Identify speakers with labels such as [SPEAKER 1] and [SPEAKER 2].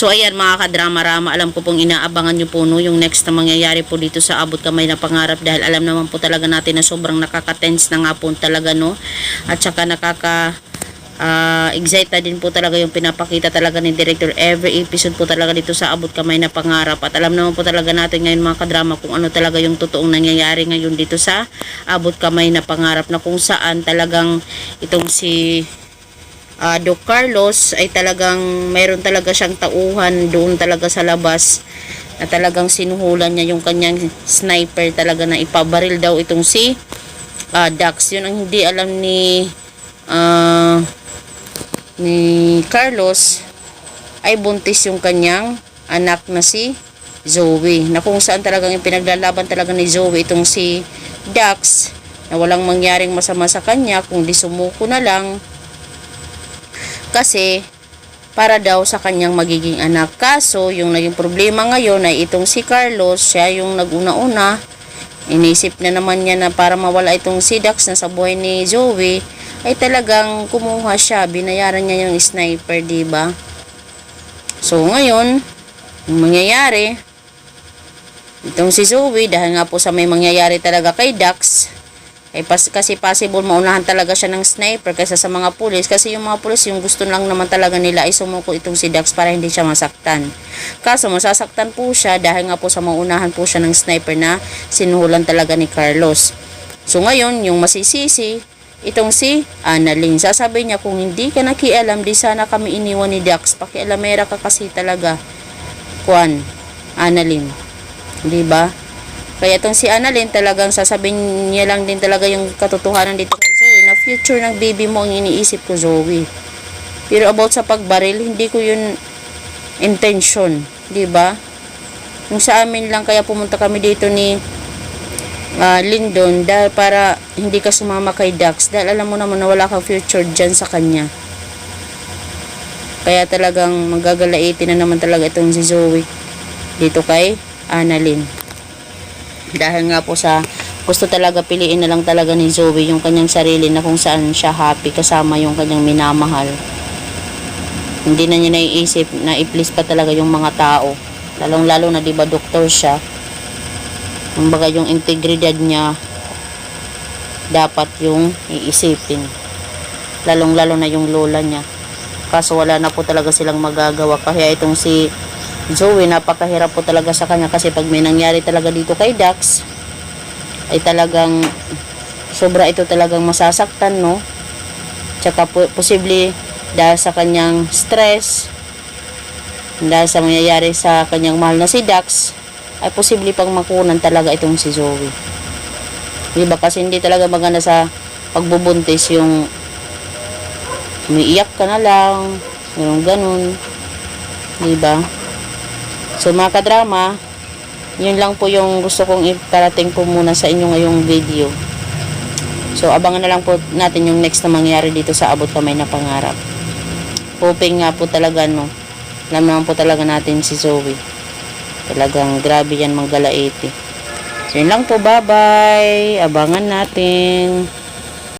[SPEAKER 1] So ayan mga kadrama-rama, alam ko pong inaabangan nyo po no, yung next na mangyayari po dito sa Abot Kamay na Pangarap, dahil alam naman po talaga natin na sobrang nakaka-tense na nga po talaga no, at saka excited din po talaga yung pinapakita talaga ni Director every episode po talaga dito sa Abot Kamay na Pangarap. At alam naman po talaga natin ngayon mga kadrama kung ano talaga yung totoong nangyayari ngayon dito sa Abot Kamay na Pangarap, na kung saan talagang itong si Doc Carlos ay talagang mayroon talaga siyang tauhan doon talaga sa labas, na talagang sinuhulan niya yung kanyang sniper talaga na ipabaril daw itong si Dax. Yun ang hindi alam ni Carlos, ay buntis yung kanyang anak na si Zoe, na kung saan talagang ipinaglalaban talaga ni Zoe itong si Dax, na walang mangyaring masama sa kanya kung di sumuko na lang, kasi para daw sa kanyang magiging anak. Kaso yung naging problema ngayon ay itong si Carlos, siya yung naguna-una, inisip na naman niya na para mawala itong si Dax na sa buhay ni Zoe, ay talagang kumuha siya, binayaran niya yung sniper, diba? So ngayon yung mangyayari, itong si Zoe, dahil nga po sa may mangyayari talaga kay Dax, ay kasi possible maunahan talaga siya ng sniper kaysa sa mga pulis, kasi yung mga pulis yung gusto lang naman talaga nila ay sumuko itong si Dax para hindi siya masaktan. Kaso masasaktan po siya dahil nga po sa maunahan po siya ng sniper na sinuhulan talaga ni Carlos. So ngayon yung masisisi itong si Annalyn, sasabi niya kung hindi ka nakialam di sana kami iniwan ni Dax, pakialamera ka kasi talaga Annalyn, di ba? Kaya itong si Annalyn talagang sasabihin niya lang din talaga yung katotohanan dito kay Zoe, na future ng baby mo ang iniisip ko, Zoe. Pero about sa pagbaril, hindi ko yun intention, di ba? Yung sa amin lang, kaya pumunta kami dito ni Lyndon dahil para hindi ka sumama kay Dax, dahil alam mo naman na wala kang future dyan sa kanya. Kaya talagang magagalaitin na naman talaga itong si Zoe dito kay Annalyn. Dahil nga po sa gusto talaga piliin na lang talaga ni Zoe yung kanyang sarili, na kung saan siya happy kasama yung kanyang minamahal. Hindi na niya naiisip na i-please pa talaga yung mga tao, lalong lalo na diba doktor siya. Kumbaga yung integridad niya dapat yung iisipin, lalong lalo na yung lola niya. Kaso wala na po talaga silang magagawa. Kaya itong si Zoe, napakahirap po talaga sa kanya, kasi pag may nangyari talaga dito kay Dax ay talagang sobra ito talagang masasaktan, no? Tsaka posible dahil sa kanyang stress, dahil sa mangyayari sa kanyang mahal na si Dax, ay posible pang makunan talaga itong si Zoe, diba? Kasi hindi talaga maganda sa pagbubuntis yung umiiyak ka na lang, ganun, diba? So mga kadrama, yun lang po yung gusto kong iparating po muna sa inyo ngayong video. So abangan na lang po natin yung next na mangyari dito sa Abot Kamay na Pangarap. Hoping nga po talaga, no, alam naman po talaga natin si Zoe, talagang grabe yan, manggalaiti. So yun lang po, bye bye, abangan natin.